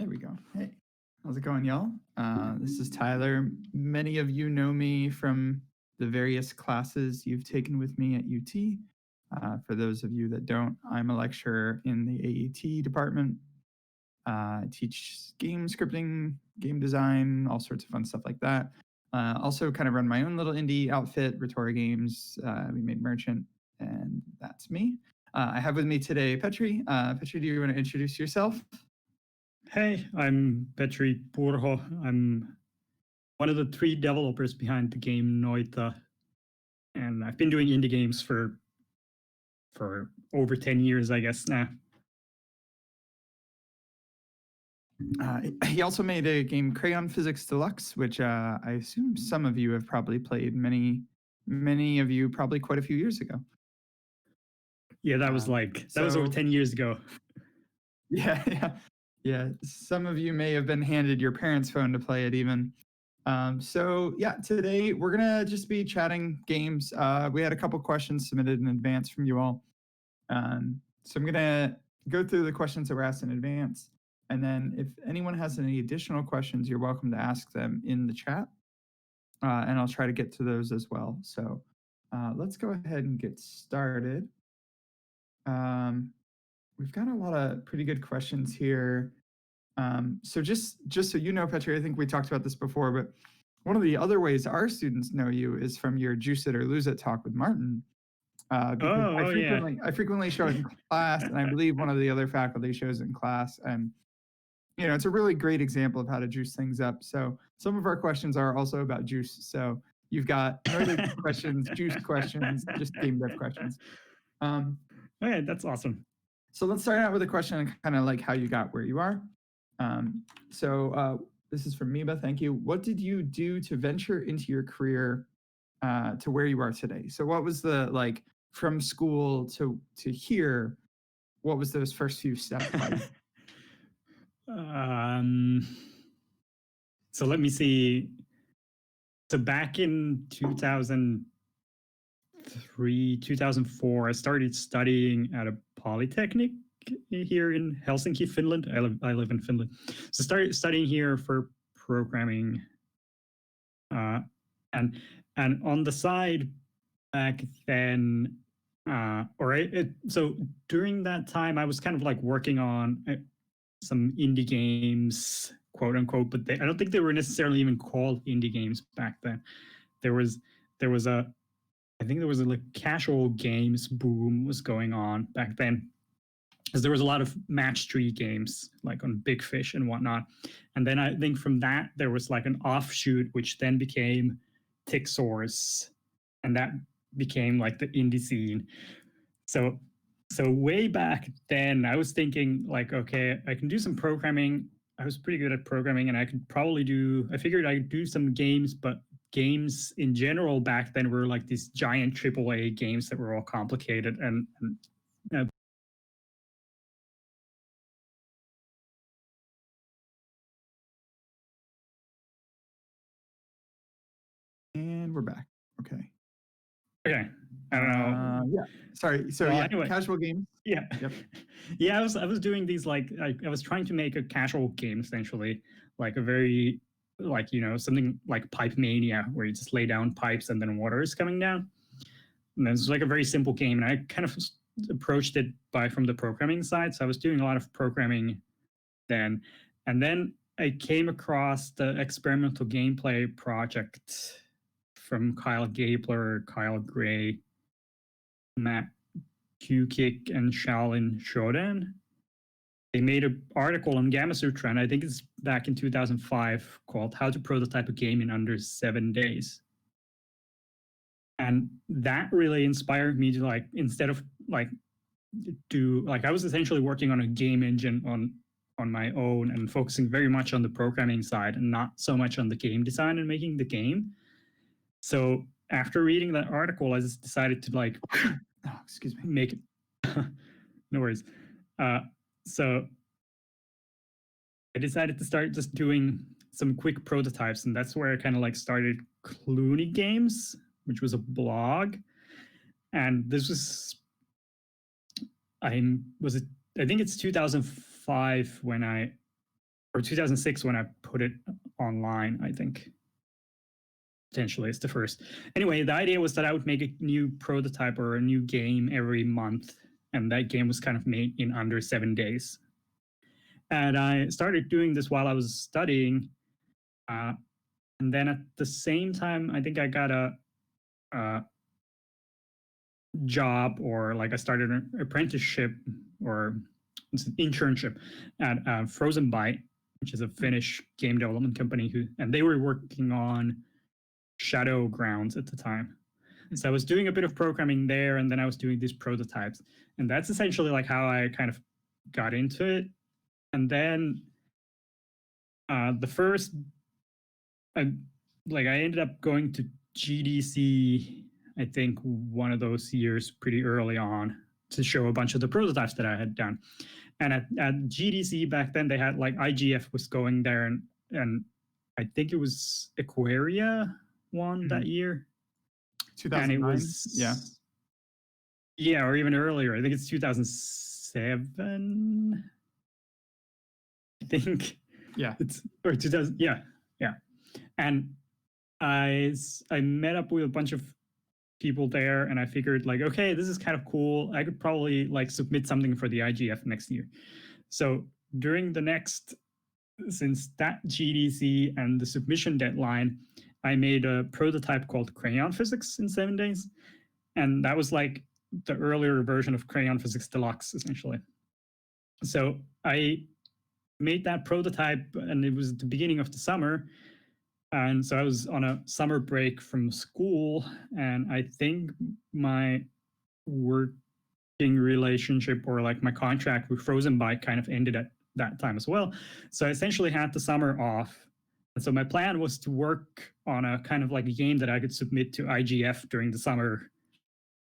There we go. Hey, how's it going, y'all? This is Tyler. Many of you know me from the various classes you've taken with me at UT. For those of you that don't, I'm a lecturer in the AET department. I teach game scripting, game design, all sorts of fun stuff like that. Also kind of run my own little indie outfit, Retora Games. We made Merchant, and that's me. I have with me today Petri. Petri, do you want to introduce yourself? Hey, I'm Petri Purho. I'm one of the 3 developers behind the game Noita, and I've been doing indie games for over 10 years, I guess now. He also made a game Crayon Physics Deluxe, which I assume some of you have probably played. Many of you probably quite a few years ago. Yeah, that was over 10 years ago. Yeah. Some of you may have been handed your parents' phone to play it even. Today we're gonna just be chatting games. We had a couple questions submitted in advance from you all. So I'm gonna go through the questions that were asked in advance. And then if anyone has any additional questions, you're welcome to ask them in the chat. And I'll try to get to those as well. So let's go ahead and get started. We've got a lot of pretty good questions here. So just so you know, Petri, I think we talked about this before, but one of the other ways our students know you is from your Juice It or Lose It talk with Martin. I frequently show it in class, and I believe one of the other faculty shows it in class. And it's a really great example of how to juice things up. So some of our questions are also about juice. So you've got Noita questions, juice questions, just game dev questions. Okay, that's awesome. So let's start out with a question and kind of like how you got where you are. This is from Miba. Thank you. What did you do to venture into your career to where you are today? So what was the from school to here? What was those first few steps like? So let me see. So back in 2003, 2004, I started studying at a polytechnic here in Helsinki, Finland. I live in Finland. So started studying here for programming. And on the side back then, so during that time, I was kind of like working on some indie games, quote unquote, but I don't think they were necessarily even called indie games back then. There was a like casual games boom was going on back then, because there was a lot of match 3 games like on Big Fish and whatnot. And then I think from that there was like an offshoot, which then became Tick Source, and that became like the indie scene. So way back then, I was thinking like, okay, I can do some programming. I was pretty good at programming, and I figured I could do some games, but games in general back then were like these giant AAA games that were all complicated and And we're back. Okay. I don't know. Yeah. Sorry. So anyway, casual games. Yeah. Yep. Yeah. I was doing these I was trying to make a casual game essentially, like a very something like Pipe Mania, where you just lay down pipes and then water is coming down. And it's like a very simple game, and I kind of approached it from the programming side. So I was doing a lot of programming then, and then I came across the experimental gameplay project from Kyle Gabler, Kyle Gray, Matt Q-Kick, and Shaolin Shodan. They made an article on Gamasutra, and I think it's back in 2005, called How to Prototype a Game in Under 7 Days. And that really inspired me to instead of I was essentially working on a game engine on my own and focusing very much on the programming side and not so much on the game design and making the game. So after reading that article, I just decided to excuse me, make it. No worries. So I decided to start just doing some quick prototypes, and that's where I kind of started Clooney Games, which was a blog. And this was, I think it's 2005 when I or 2006 when I put it online, I think. Potentially, it's the first. Anyway, the idea was that I would make a new prototype or a new game every month, and that game was kind of made in under 7 days. And I started doing this while I was studying, and then at the same time, I think I got a job, or like I started an apprenticeship or it's an internship at Frozen Byte, which is a Finnish game development company, and they were working on Shadowgrounds at the time. So I was doing a bit of programming there, and then I was doing these prototypes, and that's essentially like how I kind of got into it. And then the first, I ended up going to GDC, I think one of those years pretty early on, to show a bunch of the prototypes that I had done. And at GDC back then, they had like IGF was going there, and I think it was Aquaria won that year. 2009? And it was, yeah, or even earlier. I think it's 2007. I think. Yeah. It's or 2000. Yeah. And I met up with a bunch of people there, and I figured like, okay, this is kind of cool. I could probably like submit something for the IGF next year. So during the next, since that GDC and the submission deadline, I made a prototype called Crayon Physics in 7 days. And that was like the earlier version of Crayon Physics Deluxe, essentially. So I made that prototype, and it was the beginning of the summer. And so I was on a summer break from school, and I think my working relationship, or like my contract with Frozen Byte, kind of ended at that time as well. So I essentially had the summer off. And so my plan was to work on a kind of like a game that I could submit to IGF during the summer,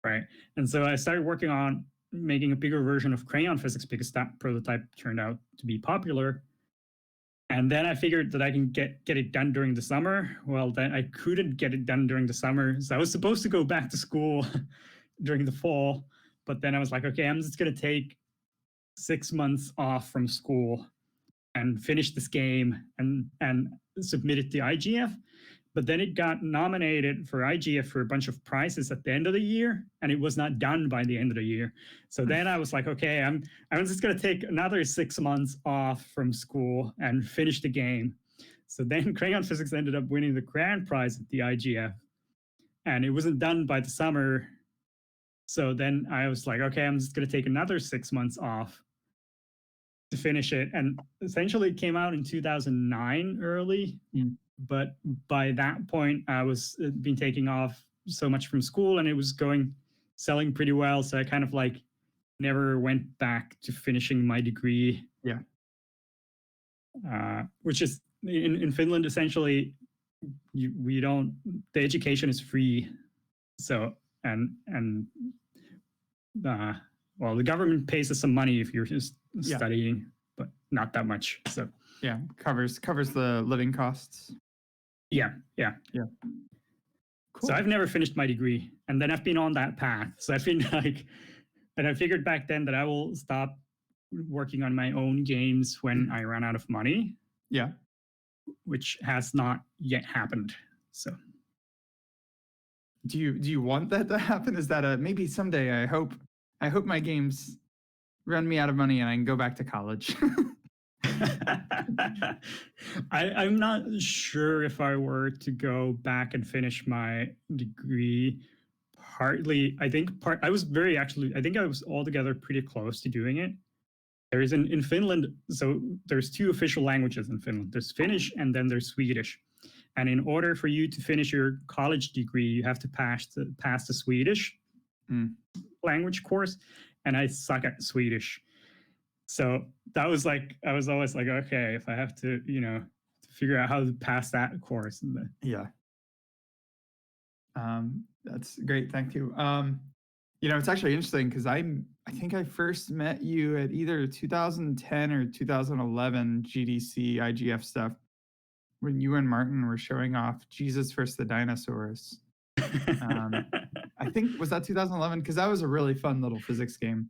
right? And so I started working on making a bigger version of Crayon Physics, because that prototype turned out to be popular. And then I figured that I can get it done during the summer. Well, then I couldn't get it done during the summer. So I was supposed to go back to school during the fall. But then I was like, okay, I'm just going to take 6 months off from school and finish this game and submit it to IGF. But then it got nominated for IGF for a bunch of prizes at the end of the year, and it was not done by the end of the year. So then I was like, okay, I'm just going to take another 6 months off from school and finish the game. So then Crayon Physics ended up winning the grand prize at the IGF, and it wasn't done by the summer. So then I was like, okay, I'm just going to take another 6 months off to finish it. And essentially it came out in 2009 early. But by that point, I was been taking off so much from school, and it was selling pretty well. So I kind of like never went back to finishing my degree. Yeah. Which is in Finland, essentially, the education is free. So, well, the government pays us some money if you're just studying, but not that much. So yeah, covers the living costs. Yeah. Cool. So I've never finished my degree, and then I've been on that path. So I've been like, and I figured back then that I will stop working on my own games when I run out of money. Yeah. Which has not yet happened. So do you want that to happen? Is that maybe someday? I hope my games run me out of money and I can go back to college. I'm not sure if I were to go back and finish my degree. Partly, I think I was altogether pretty close to doing it. There is in Finland, so there's 2 official languages in Finland. There's Finnish and then there's Swedish. And in order for you to finish your college degree, you have to pass the Swedish language course. And I suck at Swedish. So that was like, I was always like, okay, if I have to, figure out how to pass that course. Yeah. That's great. Thank you. It's actually interesting because I think I first met you at either 2010 or 2011 GDC IGF stuff when you and Martin were showing off Jesus vs. the Dinosaurs. I think, was that 2011? Because that was a really fun little physics game.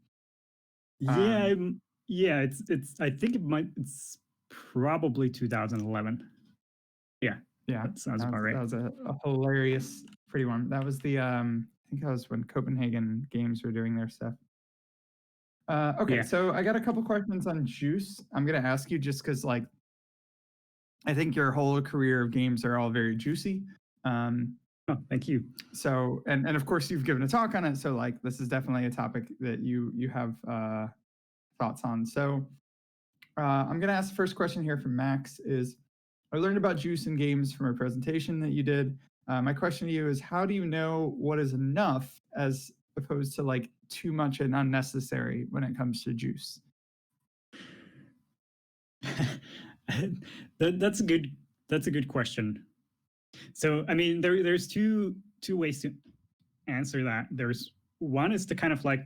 Yeah, it's. I think it's probably 2011. Yeah, Yeah, that sounds about right. that was a hilarious, pretty one. That was the I think that was when Copenhagen Games were doing their stuff. Okay, Yeah. so I got a couple questions on Juice. I'm gonna ask you just because, like, I think your whole career of games are all very juicy. Oh, thank you. So, and of course you've given a talk on it. So, like, this is definitely a topic that you have thoughts on. So, I'm gonna ask the first question here from Max. Is I learned about juice in games from a presentation that you did. My question to you is, how do you know what is enough as opposed to like too much and unnecessary when it comes to juice? That's a good question. So I mean, there's two ways to answer that. There's one is the kind of like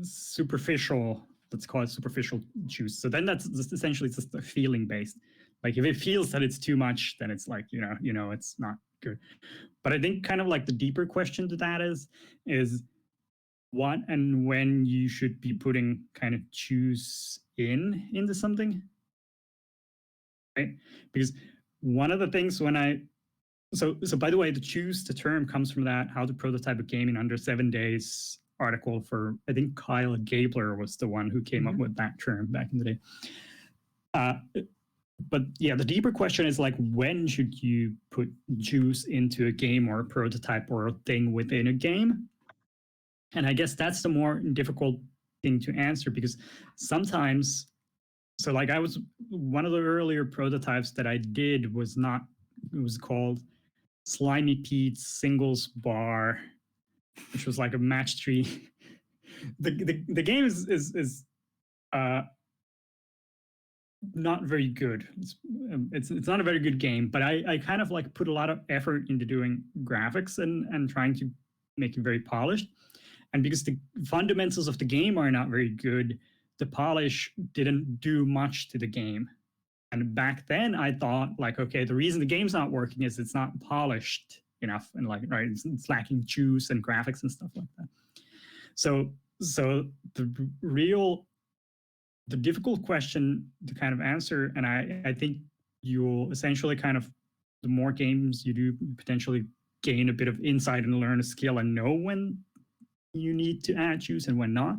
superficial, let's call it superficial juice. So then that's just essentially just a feeling based. Like if it feels that it's too much, then it's like, it's not good. But I think kind of like the deeper question to that is what and when you should be putting kind of juice into something. Right? Because one of the things when so by the way, the term comes from that How to Prototype a Game in Under 7 Days article for, I think Kyle Gabler was the one who came up with that term back in the day. But yeah, the deeper question is like, when should you put juice into a game or a prototype or a thing within a game? And I guess that's the more difficult thing to answer, because sometimes, so like one of the earlier prototypes that I did was called Slimy Pete's Singles Bar, which was like a match 3. The game is not very good. It's not a very good game, but I kind of like put a lot of effort into doing graphics and trying to make it very polished. And because the fundamentals of the game are not very good, the polish didn't do much to the game. And back then I thought like, okay, the reason the game's not working is it's not polished enough, and like, right, it's lacking juice and graphics and stuff like that. So the difficult question to kind of answer, and I think you'll essentially kind of, the more games you do, potentially gain a bit of insight and learn a skill and know when you need to add juice and when not.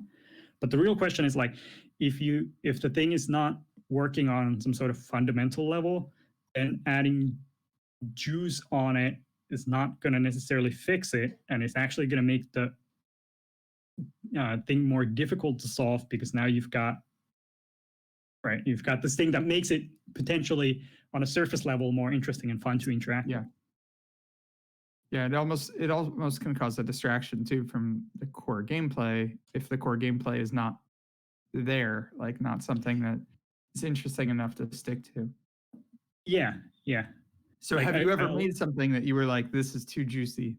But the real question is like, if the thing is not working on some sort of fundamental level, then adding juice on it is not going to necessarily fix it, and it's actually going to make the thing more difficult to solve, because now you've got this thing that makes it potentially on a surface level more interesting and fun to interact with. Yeah, it almost can cause a distraction too from the core gameplay if the core gameplay is not there, like not something that is interesting enough to stick to. Yeah. So like, have you ever made something that you were like, this is too juicy,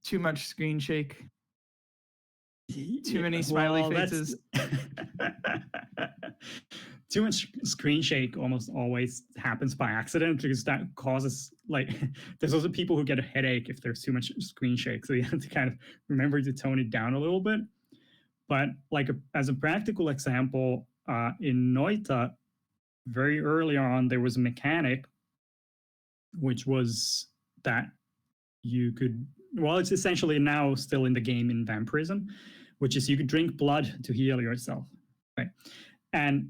too much screen shake, too many smiley faces? Too much screen shake almost always happens by accident, because that causes, like, there's also people who get a headache if there's too much screen shake. So you have to kind of remember to tone it down a little bit. But like as a practical example, in Noita, very early on, there was a mechanic, which was that you could, well, it's essentially now still in the game in vampirism, which is you could drink blood to heal yourself, right? And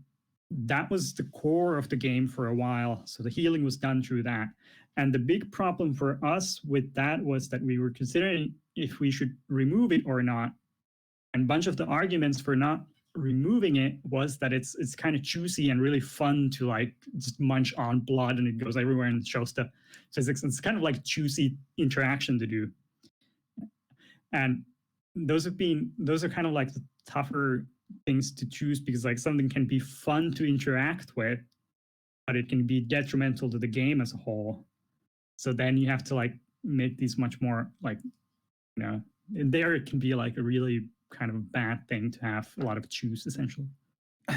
that was the core of the game for a while. So the healing was done through that. And the big problem for us with that was that we were considering if we should remove it or not. And a bunch of the arguments for not removing it was that it's kind of juicy and really fun to like just munch on blood, and it goes everywhere and shows the physics. It's kind of like juicy interaction to do. And those are kind of like the tougher things to choose, because like something can be fun to interact with, but it can be detrimental to the game as a whole. So then you have to like make these much more like, and there it can be like a really kind of bad thing to have a lot of juice, essentially.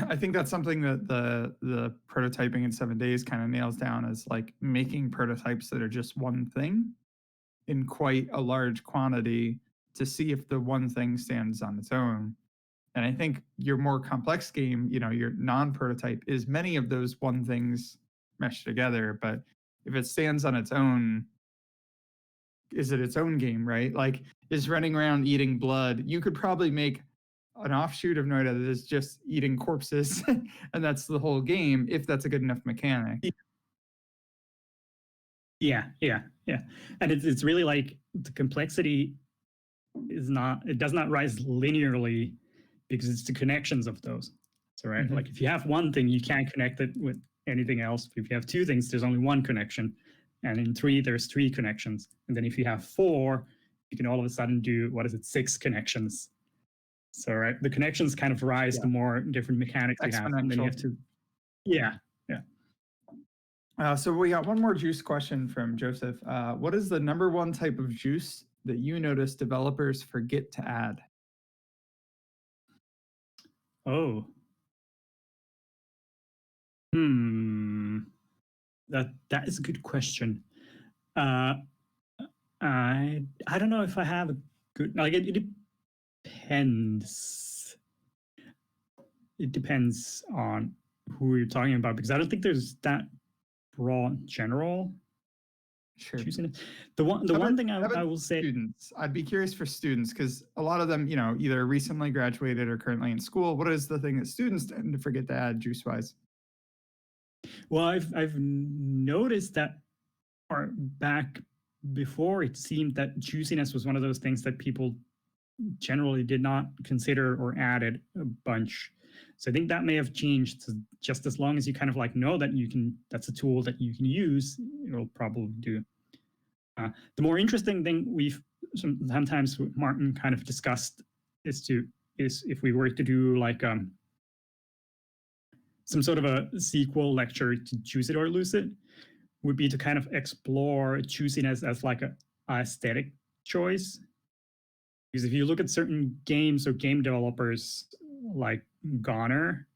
I think that's something that the prototyping in 7 days kind of nails down, is like making prototypes that are just one thing in quite a large quantity to see if the one thing stands on its own. And I think your more complex game, your non-prototype, is many of those one things meshed together. But if it stands on its own, is it its own game, right? Like, is running around eating blood? You could probably make an offshoot of Noita that is just eating corpses, and that's the whole game, if that's a good enough mechanic. Yeah. And it's really like the complexity it does not rise linearly because it's the connections of those. So, right, like if you have one thing, you can't connect it with anything else. If you have two things, there's only one connection. And in three, there's three connections. And then if you have four, you can all of a sudden do, 6 connections. So, right, the connections kind of rise the more different mechanics you have. And then you have to, yeah. So we got one more juice question from Joseph. What is the number one type of juice that you notice developers forget to add? Oh. That is a good question. I don't know if I have a good, like, it depends. It depends on who you're talking about, because I don't think there's that broad general. Sure. The one thing I will say, students. I'd be curious for students, because a lot of them, either recently graduated or currently in school. What is the thing that students tend to forget to add juice-wise? Well, I've noticed that, or back before, it seemed that juiciness was one of those things that people generally did not consider or added a bunch. So I think that may have changed. So just as long as you kind of like know that that's a tool that you can use, it'll probably do. The more interesting thing we've sometimes Martin kind of discussed is if we were to do like some sort of a sequel lecture to Choose It or Lose It, would be to kind of explore juiciness as like a aesthetic choice. Because if you look at certain games or game developers like Goner,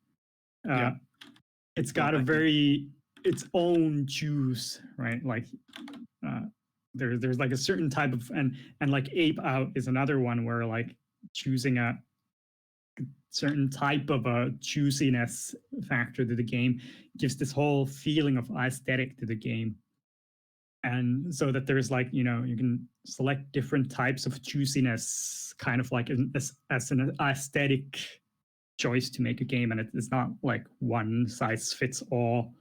it's got its own juice, right? Like there's like a certain type of, and like Ape Out is another one where like choosing a certain type of a juiciness factor to the game gives this whole feeling of aesthetic to the game. And so that there's like, you can select different types of juiciness kind of like as an aesthetic choice to make a game, and it's not like one size fits all.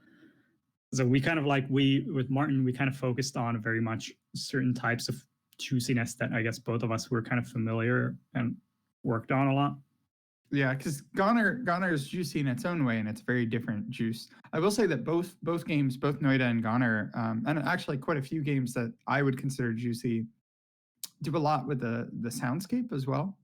So we kind of like, with Martin, we kind of focused on very much certain types of juiciness that I guess both of us were kind of familiar and worked on a lot. Yeah, because Goner is juicy in its own way, and it's very different juice. I will say that both games, both Noita and Goner, and actually quite a few games that I would consider juicy, do a lot with the soundscape as well.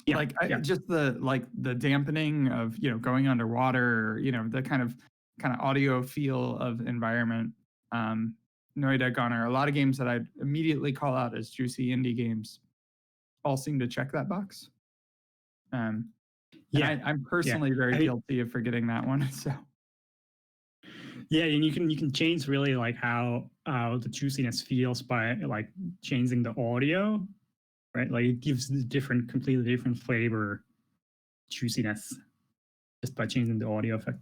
Yeah, just the dampening of going underwater, the kind of audio feel of environment. Noita, Goner, a lot of games that I'd immediately call out as juicy indie games, all seem to check that box. I'm personally very guilty of forgetting that one. So yeah, and you can change really like how the juiciness feels by like changing the audio, right? Like it gives completely different flavor, juiciness, just by changing the audio effect.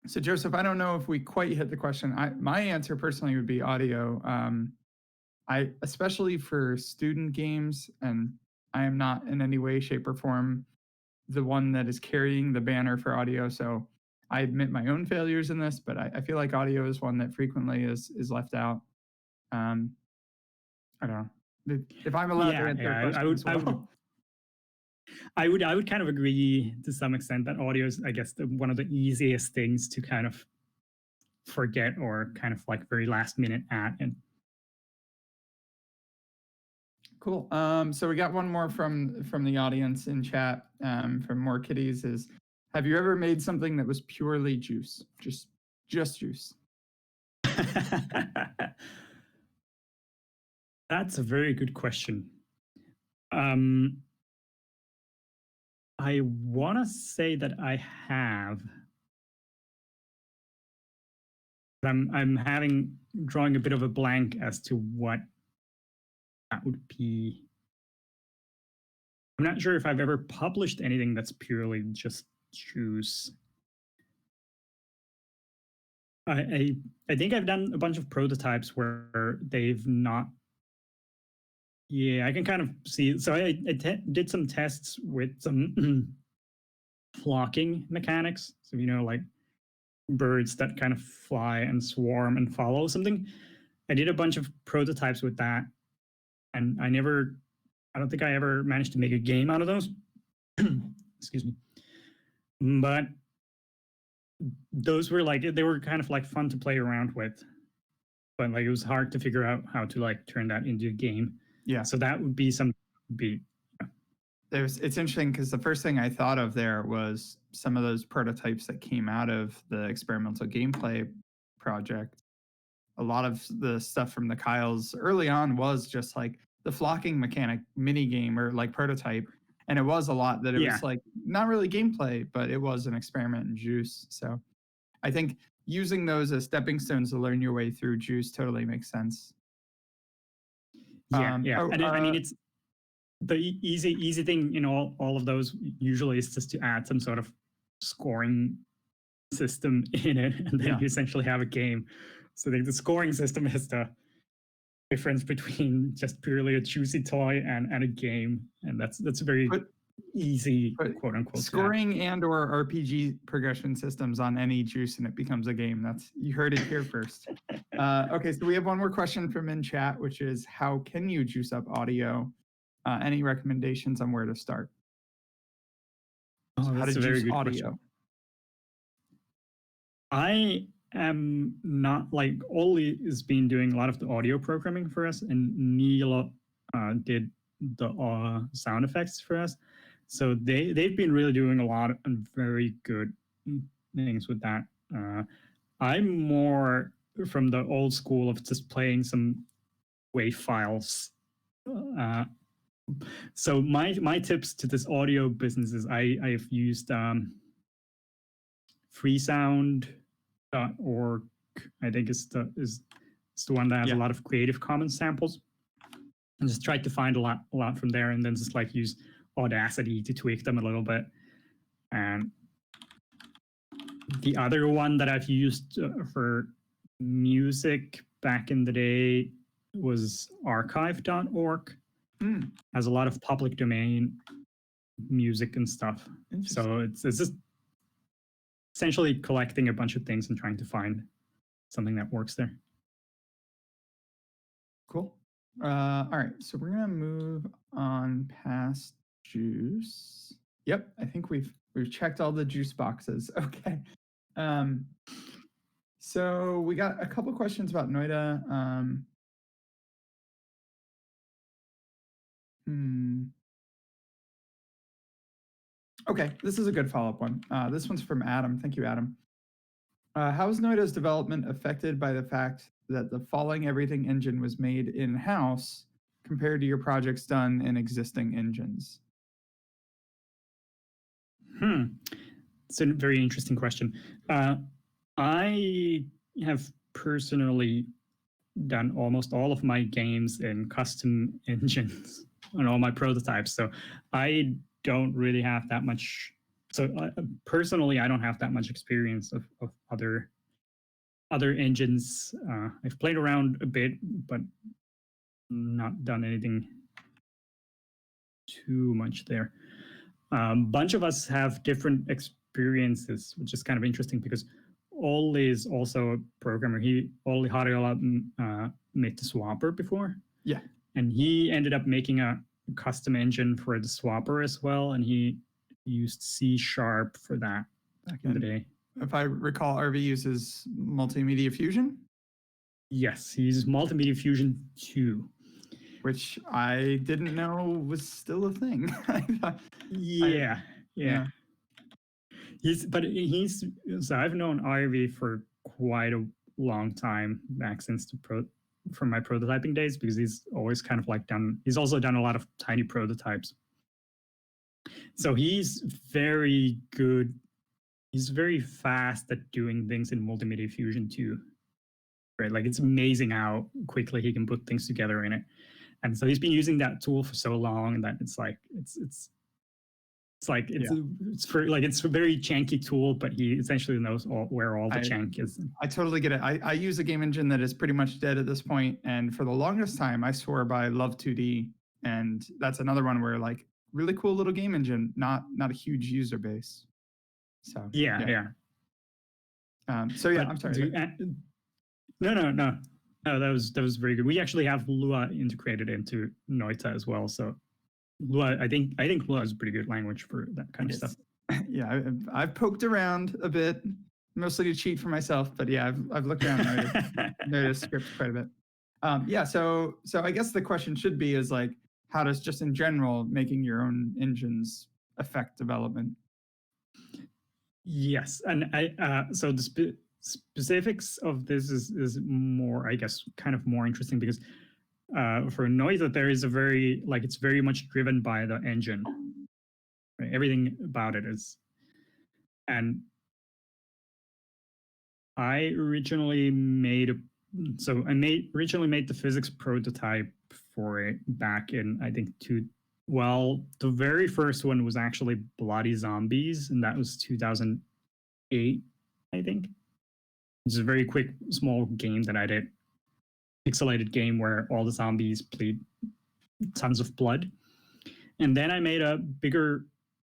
So Joseph, I don't know if we quite hit the question. My answer personally would be audio. Especially for student games, and I am not in any way, shape, or form the one that is carrying the banner for audio. So I admit my own failures in this, but I feel like audio is one that frequently is left out. I don't know if I'm allowed to answer a question. I would kind of agree to some extent that audio is, I guess, one of the easiest things to kind of forget or kind of like very last minute add in. Cool. So we got one more from the audience in chat, from More Kitties, is, have you ever made something that was purely juice? Just juice? That's a very good question. I want to say that I have. But I'm drawing a bit of a blank as to what that would be. I'm not sure if I've ever published anything that's purely just juice. I think I've done a bunch of prototypes where they've not. Yeah, I can kind of see. So did some tests with some flocking mechanics. So like birds that kind of fly and swarm and follow something. I did a bunch of prototypes with that, and I don't think I ever managed to make a game out of those. Excuse me. But those were they were kind of fun to play around with, but it was hard to figure out how to turn that into a game. Yeah. So that would be some It's interesting because the first thing I thought of there was some of those prototypes that came out of the experimental gameplay project. A lot of the stuff from the Kyles early on was just the flocking mechanic mini game or prototype. And it was a lot that it was not really gameplay, but it was an experiment in Juice. So I think using those as stepping stones to learn your way through Juice totally makes sense. Yeah. And I mean, it's the easy thing in all of those usually is just to add some sort of scoring system in it, and then you essentially have a game. So the scoring system is the difference between just purely a juicy toy and a game, and that's very easy, quote unquote. Scoring and or RPG progression systems on any Juice and it becomes a game. You heard it here first. Okay, so we have one more question from in chat, which is how can you juice up audio? Any recommendations on where to start? Oh, so that's a very good audio. Question. I am not Ollie has been doing a lot of the audio programming for us, and Nolla did the sound effects for us. So they've been really doing a lot and very good things with that. I'm more from the old school of just playing some WAV files. So my tips to this audio business is I've used freesound.org. I think is the one that has a lot of Creative Commons samples, and just tried to find a lot from there, and then just use Audacity to tweak them a little bit. And the other one that I've used for music back in the day was archive.org. Has a lot of public domain music and stuff. So it's just essentially collecting a bunch of things and trying to find something that works there. Cool. All right, so we're gonna move on past Juice. Yep, I think we've checked all the Juice boxes. Okay. So we got a couple questions about Noita. Okay, this is a good follow-up one. This one's from Adam. Thank you, Adam. How is Noita's development affected by the fact that the Falling Everything engine was made in-house compared to your projects done in existing engines? It's a very interesting question. I have personally done almost all of my games in custom engines on all my prototypes, so I don't really have that much. So personally, I don't have that much experience of other engines. I've played around a bit, but not done anything too much there. Bunch of us have different experiences, which is kind of interesting because Ollie is also a programmer. Ollie Harjola made the Swapper before. Yeah. And he ended up making a custom engine for the Swapper as well, and he used C# for that back in the day. If I recall, RV uses Multimedia Fusion? Yes, he uses Multimedia Fusion 2. Which I didn't know was still a thing. Yeah. So I've known RV for quite a long time, back since from my prototyping days, because he's always kind of he's also done a lot of tiny prototypes. So he's very good. He's very fast at doing things in Multimedia Fusion 2. Right? It's amazing how quickly he can put things together in it. And so he's been using that tool for so long that it's a very janky tool, but he essentially knows where all the jank is. I totally get it. I use a game engine that is pretty much dead at this point, and for the longest time, I swore by Love 2D, and that's another one where like really cool little game engine, not a huge user base. So yeah. I'm sorry. No, that was very good. We actually have Lua integrated into Noita as well, so Lua, I think Lua is a pretty good language for that kind of stuff. Yeah, I've poked around a bit, mostly to cheat for myself, but yeah, I've looked around, noticed script quite a bit. So I guess the question should be is like, how does just in general making your own engines affect development? Yes, and so the specifics of this is more, I guess, kind of more interesting because for Noita, there is it's very much driven by the engine. Right? Everything about it is. And I originally made the physics prototype for it back in, I think, the very first one was actually Bloody Zombies, and that was 2008, I think. It's a very quick, small game that I did. Pixelated game where all the zombies bleed tons of blood. And then I made a bigger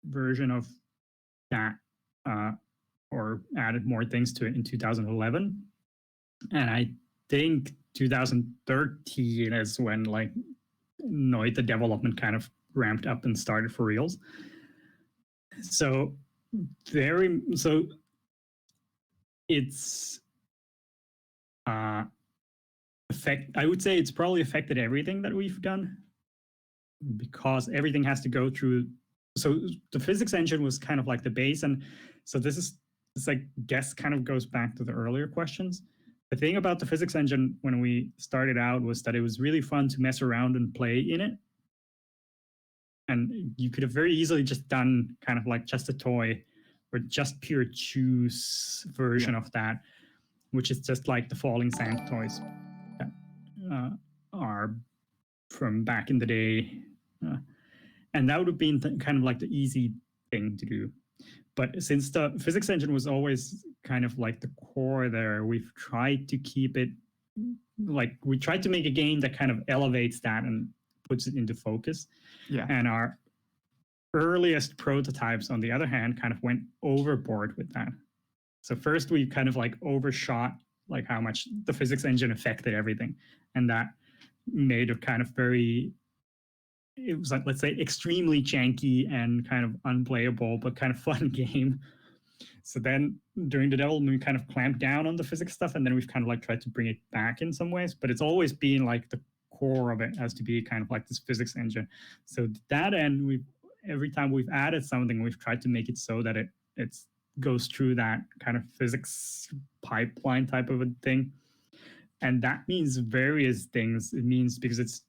version of that, or added more things to it in 2011. And I think 2013 is when like Noita development kind of ramped up and started for reals. So it's I would say it's probably affected everything that we've done because everything has to go through. So the physics engine was kind of like the base, and so it's like guess kind of goes back to the earlier questions. The thing about the physics engine when we started out was that it was really fun to mess around and play in it. And you could have very easily just done kind of like just a toy or just pure choose version of that, which is just like the Falling Sand toys that are from back in the day. And that would have been kind of like the easy thing to do. But since the physics engine was always kind of like the core there, we've tried to keep it like we tried to make a game that kind of elevates that and puts it into focus. Yeah. And our earliest prototypes, on the other hand, kind of went overboard with that. So first we kind of like overshot like how much the physics engine affected everything. And that made it kind of it was like, let's say, extremely janky and kind of unplayable, but kind of fun game. So then during the development, we kind of clamped down on the physics stuff, and then we've kind of like tried to bring it back in some ways, but it's always been like the core of it has to be kind of like this physics engine. So that end, every time we've added something, we've tried to make it so that it goes through that kind of physics pipeline type of a thing. And that means various things. It means because it's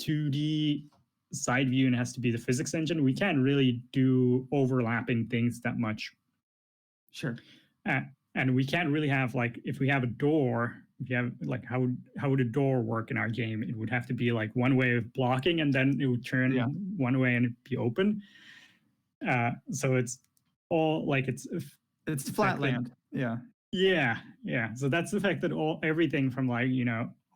2D side view and it has to be the physics engine, we can't really do overlapping things that much. Sure. And we can't really have like, if we have a door, if you have like, how would a door work in our game? It would have to be like one way of blocking and then it would turn one way and it'd be open. So it's all like it's flatland. Yeah. So that's affected everything from like,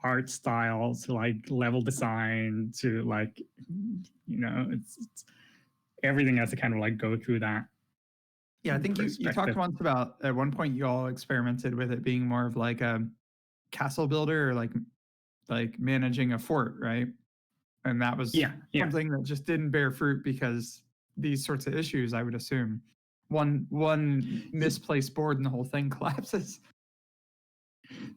art style to like level design to like, it's everything has to kind of like go through that. Yeah, I think you talked once about at one point you all experimented with it being more of like a castle builder or like managing a fort, right? And that was something that just didn't bear fruit because these sorts of issues, I would assume. One misplaced board and the whole thing collapses.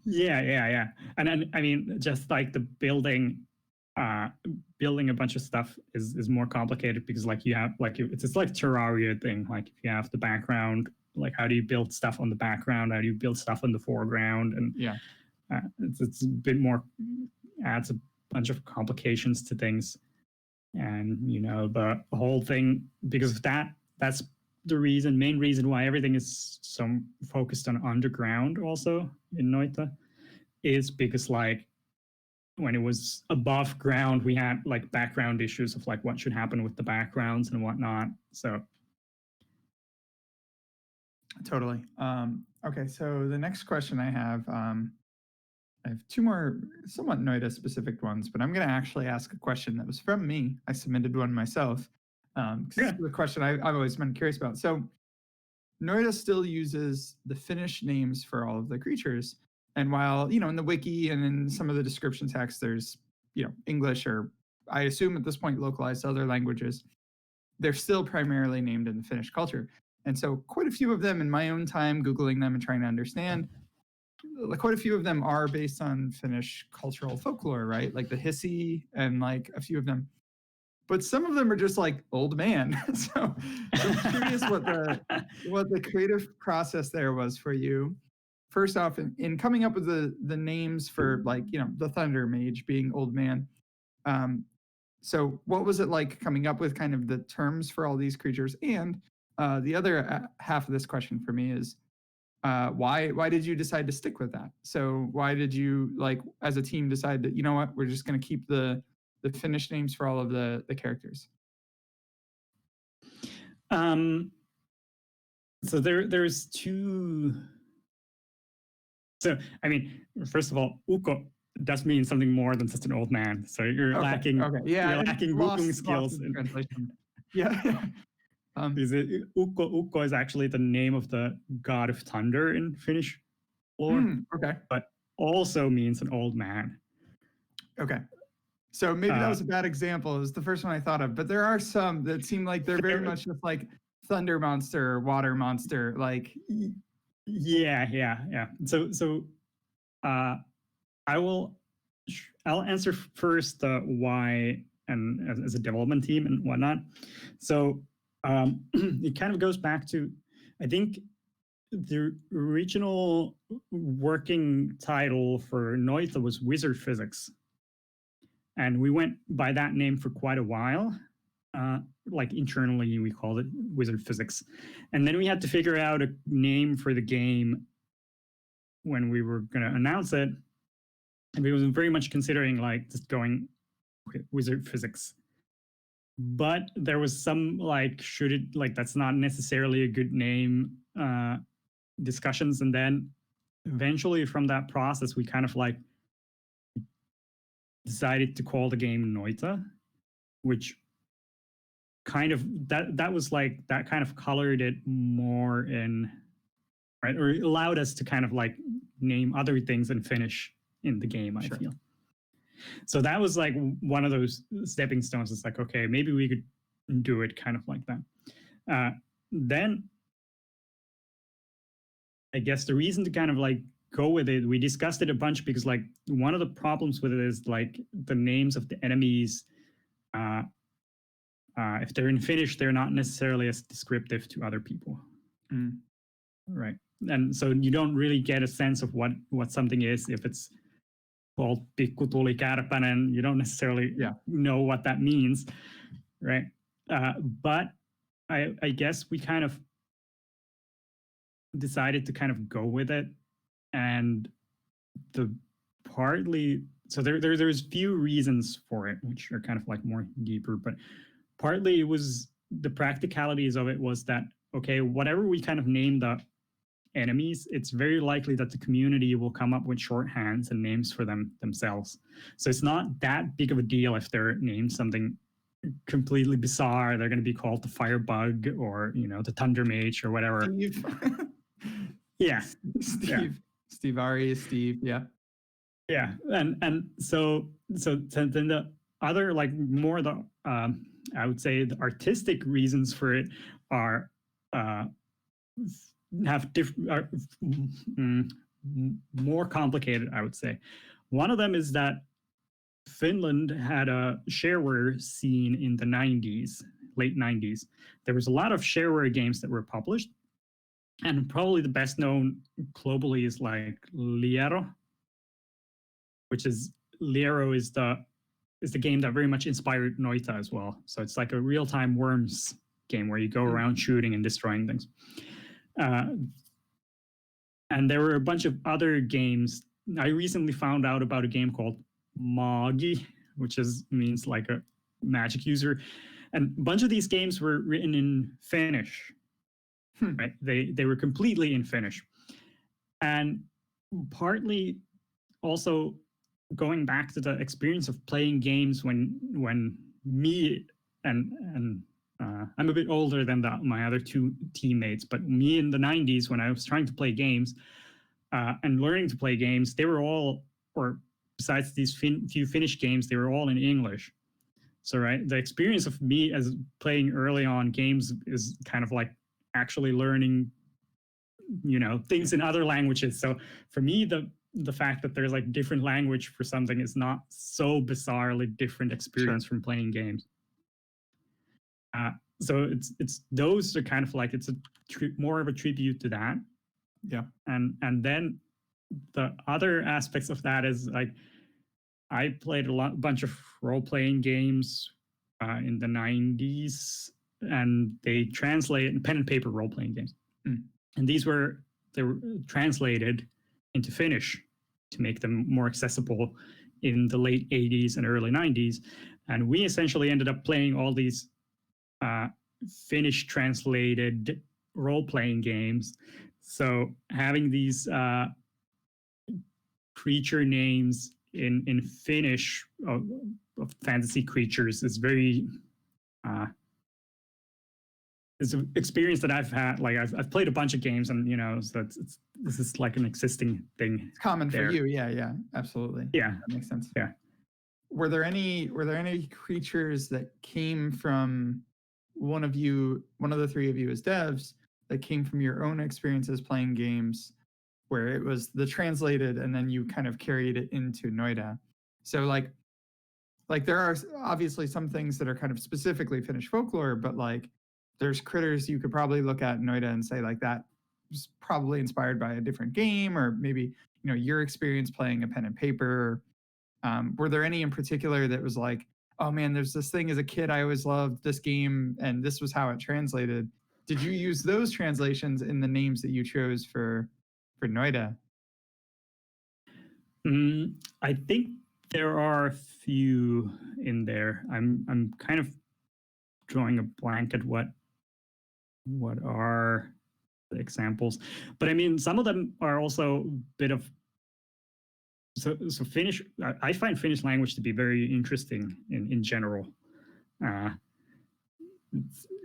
Yeah. And then, I mean, just like the building a bunch of stuff is more complicated because like you have like it's like Terraria thing. Like if you have the background, like how do you build stuff on the background? How do you build stuff on the foreground? And it's a bit more, adds a bunch of complications to things. And the whole thing, because of that's the main reason why everything is so focused on underground also in Noita, is because like when it was above ground, we had like background issues of like what should happen with the backgrounds and whatnot. So totally. Okay, so the next question I have two more somewhat Noita specific ones, but I'm going to actually ask a question that was from me. I submitted one myself because this is a question I've always been curious about. So Noita still uses the Finnish names for all of the creatures. And while, in the wiki and in some of the description text, there's, English or I assume at this point localized to other languages, they're still primarily named in the Finnish culture. And so quite a few of them in my own time, Googling them and trying to understand, quite a few of them are based on Finnish cultural folklore, right? Like the Hissi and like a few of them. But some of them are just like old man. So I'm curious what the creative process there was for you. First off, in coming up with the names for like, the Thunder Mage being old man. So what was it like coming up with kind of the terms for all these creatures? And the other half of this question for me is, why did you decide to stick with that? So why did you, like, as a team, decide that, you know what, we're just going to keep the Finnish names for all of the characters? So there's two. So I mean, first of all, Ukko does mean something more than just an old man. So you're lacking Wukong skills. Translation. Yeah. Ukko is actually the name of the god of thunder in Finnish lore. Okay. But also means an old man. Okay. So maybe that was a bad example. It was the first one I thought of, but there are some that seem like they're very much just like thunder monster, water monster, like. Yeah. So I'll answer first the why and as a development team and whatnot. So it kind of goes back to, I think the original working title for Noita was Wizard Physics. And we went by that name for quite a while. Like internally, we called it Wizard Physics. And then we had to figure out a name for the game when we were going to announce it. And we was very much considering like just going Wizard Physics. But there was some like, should it, like, that's not necessarily a good name discussions. And then eventually from that process, we kind of like decided to call the game Noita, which kind of that was like that kind of colored it more in, right, or allowed us to kind of like name other things in Finnish in the game. I feel so that was like one of those stepping stones. It's like, okay, maybe we could do it kind of like that. Then I guess the reason to kind of like go with it, we discussed it a bunch because like one of the problems with it is like the names of the enemies, if they're in Finnish, they're not necessarily as descriptive to other people. Right. And so you don't really get a sense of what something is. If it's called Pikku Tuli Kärpänen, you don't necessarily know what that means. Right. But I guess we kind of decided to kind of go with it. And there's few reasons for it, which are kind of like more deeper, but partly it was the practicalities of it was that, okay, whatever we kind of name the enemies, it's very likely that the community will come up with shorthands and names for them themselves. So it's not that big of a deal if they're named something completely bizarre. They're going to be called the Firebug or, the Thunder Mage or whatever. Steve. Yeah. Steve Ari is Steve. Yeah. Yeah. And so then the other, like, more the, I would say the artistic reasons for it are, more complicated, I would say. One of them is that Finland had a shareware scene in the 90s, late 90s. There was a lot of shareware games that were published, and probably the best known globally is like Liero, which is Liero is the game that very much inspired Noita as well. So it's like a real-time Worms game where you go around shooting and destroying things. And there were a bunch of other games. I recently found out about a game called Magi, which means like a magic user. And a bunch of these games were written in Finnish, right? They were completely in Finnish. And partly also going back to the experience of playing games when me and I'm a bit older than my other two teammates, but me in the 90s when I was trying to play games and learning to play games, they were all, or besides these few Finnish games, they were all in English. So, right, the experience of me as playing early on games is kind of like actually learning, things in other languages. So for me, the fact that there's like different language for something is not so bizarrely different experience from playing games. So it's those are kind of like it's more of a tribute to that. Yeah. And then the other aspects of that is like I played bunch of role-playing games in the 90s, and they translate pen and paper role-playing games. And they were translated into Finnish to make them more accessible in the late 80s and early 90s. And we essentially ended up playing all these Finnish translated role-playing games. So having these creature names in Finnish of fantasy creatures is very it's an experience that I've had. Like I've played a bunch of games, and so this is like an existing thing. It's common for you, yeah, absolutely. Yeah, that makes sense. Yeah. Were there any creatures that came from one of the three of you as devs that came from your own experiences playing games, where it was the translated and then you kind of carried it into Noita? So like there are obviously some things that are kind of specifically Finnish folklore, but like there's critters you could probably look at Noita and say like that was probably inspired by a different game, or maybe your experience playing a pen and paper. Were there any in particular that was like, oh man, there's this thing as a kid I always loved this game and this was how it translated? Did you use those translations in the names that you chose for Noita? I think there are a few in there. I'm kind of drawing a blank at what are the examples, but I mean some of them are also a bit of so Finnish. I find Finnish language to be very interesting in general.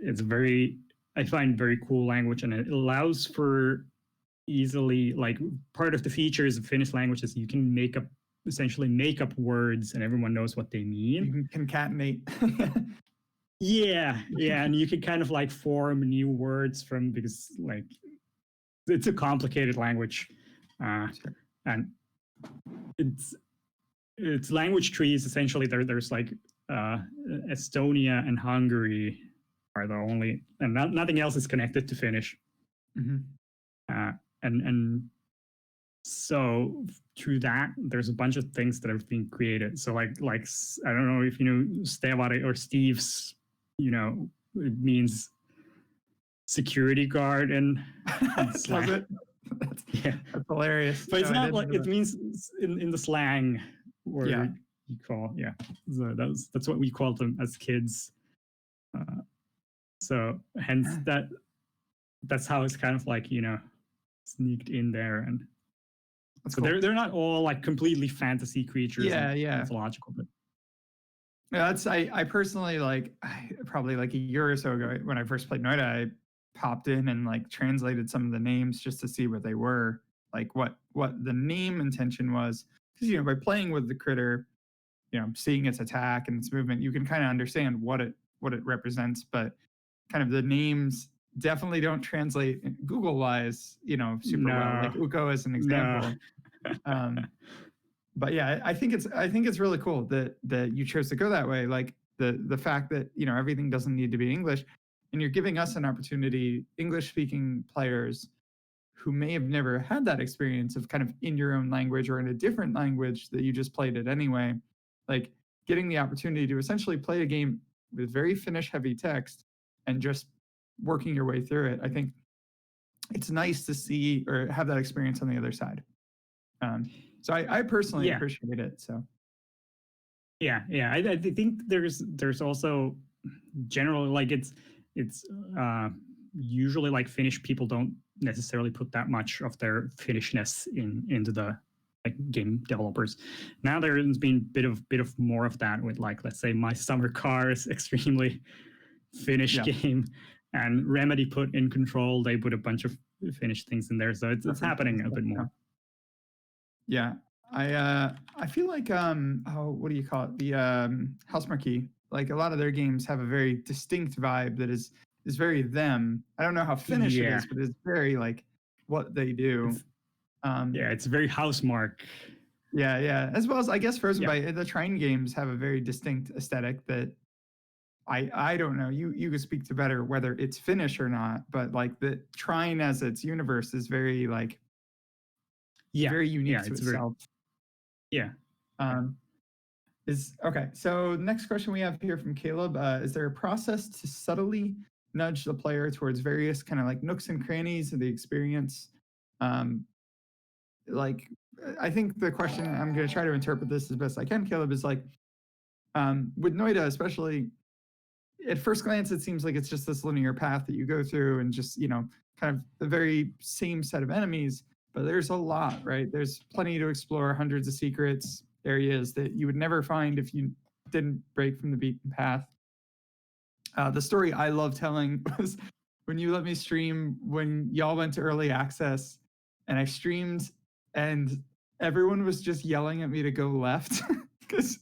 It's very, I find very cool language, and it allows for easily, like, part of the features of Finnish language is you can essentially make up words and everyone knows what they mean. You can concatenate. yeah, and you can kind of like form new words because like it's a complicated language, Sure. and it's language trees. Essentially, there's like Estonia and Hungary are the only, and nothing else is connected to Finnish. And so through that, there's a bunch of things that have been created. So like I don't know if you know Stevari or Steve's, it means security guard and Does it? That's hilarious. But it's not like it means in the slang word. Yeah. You call so that's what we called them as kids. So hence that's how it's kind of like sneaked in there, and that's so cool. they're not all like completely fantasy creatures. Yeah. Mythological, but yeah, I personally probably like a year or so ago when I first played Noita, I popped in and like translated some of the names just to see what they were, like what the name intention was, because by playing with the critter, seeing its attack and its movement, you can kind of understand what it represents, but kind of the names definitely don't translate Google wise, super well. Like Uko as an example. But yeah, I think it's really cool that you chose to go that way. Like the fact that everything doesn't need to be English, and you're giving us an opportunity, English speaking players who may have never had that experience of kind of in your own language or in a different language that you just played it anyway, like getting the opportunity to essentially play a game with very Finnish heavy text and just working your way through it. I think it's nice to see or have that experience on the other side. So I personally appreciate it. So Yeah. I think there's also generally like it's usually like Finnish people don't necessarily put that much of their Finnishness into the like game developers. Now there's been bit of more of that with like, let's say, My Summer Car is extremely Finnish Yeah, game, and Remedy put in Control, they put a bunch of Finnish things in there, so it's references and happening a stuff. bit more. Yeah. I feel like oh, what do you call it? The Housemarque. Like a lot of their games have a very distinct vibe that is very them. I don't know how Finnish it Yeah, is, but it's very like what they do. it's Um, yeah, it's very Housemarque. yeah, yeah. As well as I guess Frozen Yeah, Byte, the Trine games have a very distinct aesthetic that I don't know. You could speak to better whether it's Finnish or not, but like the Trine as its universe is very like very unique to it's very itself. yeah. Um, is okay. So next question we have here from Caleb: is there a process to subtly nudge the player towards various kind of like nooks and crannies of the experience? Um, like, I think the question I'm going to try to interpret this as best I can, Caleb, is like with Noita, especially at first glance, it seems like it's just this linear path that you go through and just, kind of the very same set of enemies. But there's a lot, right? There's plenty to explore, hundreds of secrets, areas that you would never find if you didn't break from the beaten path. The story I love telling was when you let me stream when y'all went to early access and I streamed and everyone was just yelling at me to go left because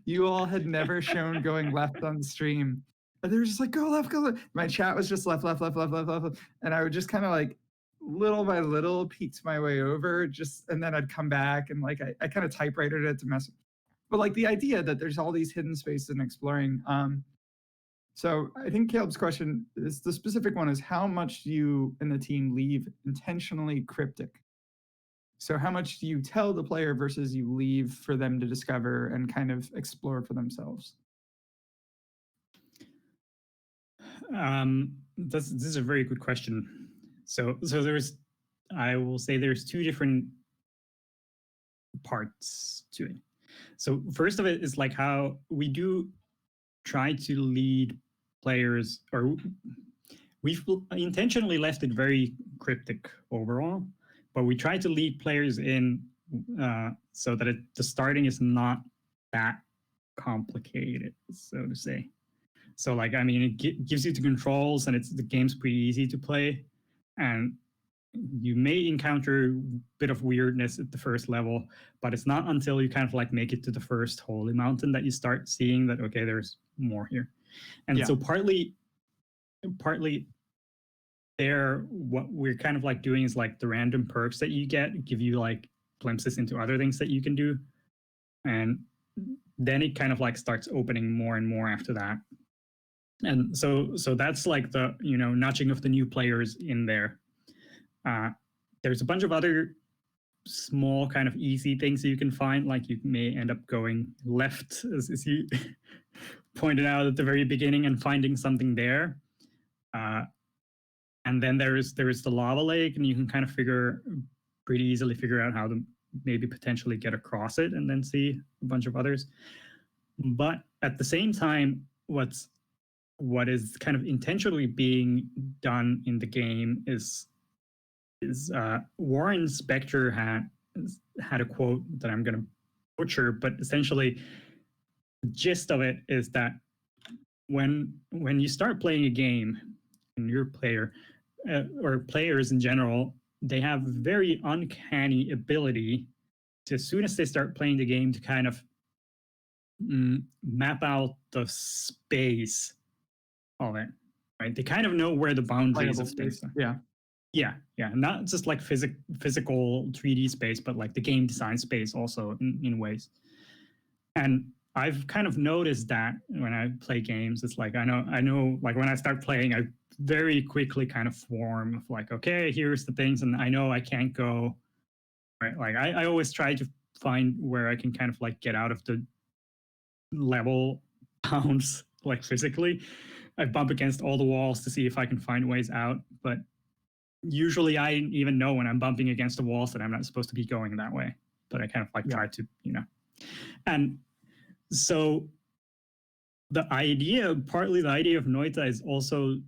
you all had never shown going left on the stream. And they were just like, go left, go left. My chat was just left, left, left, left, left, left. And I would just kind of like little by little peeked my way over and then I'd come back and like I kind of typewritered it to mess. But like the idea that there's all these hidden spaces and exploring. So I think Caleb's question is the specific one is how much do you and the team leave intentionally cryptic? So how much do you tell the player versus you leave for them to discover and kind of explore for themselves? This is a very good question. So I will say there's two different parts to it. So first of it is like how we do try to lead players, or we've intentionally left it very cryptic overall, but we try to lead players in so that the starting is not that complicated, so to say. So like, I mean, it gives you the controls and the game's pretty easy to play, and you may encounter a bit of weirdness at the first level, but it's not until you kind of like make it to the first holy mountain that you start seeing that, okay, there's more here. And so partly there, what we're kind of like doing is like the random perks that you get give you like glimpses into other things that you can do. And then it kind of like starts opening more and more after that. And so that's like the, nudging of the new players in there. There's a bunch of other small kind of easy things that you can find, like you may end up going left as you pointed out at the very beginning and finding something there. And then there is the lava lake, and you can kind of pretty easily figure out how to maybe potentially get across it and then see a bunch of others. But at the same time, what is kind of intentionally being done in the game is Warren Spector had a quote that I'm going to butcher, but essentially the gist of it is that when you start playing a game and your player or players in general, they have very uncanny ability to, as soon as they start playing the game, to kind of map out the space of it, right? They kind of know where the boundaries of things are. Yeah. Not just like physical 3D space, but like the game design space also in ways. And I've kind of noticed that when I play games, it's like I know like when I start playing, I very quickly kind of form of like, okay, here's the things, and I know I can't go, right? Like I always try to find where I can kind of like get out of the level bounds, like physically. I bump against all the walls to see if I can find ways out, but usually I even know when I'm bumping against the walls that I'm not supposed to be going that way, but I kind of like try to, and So partly the idea of Noita is also,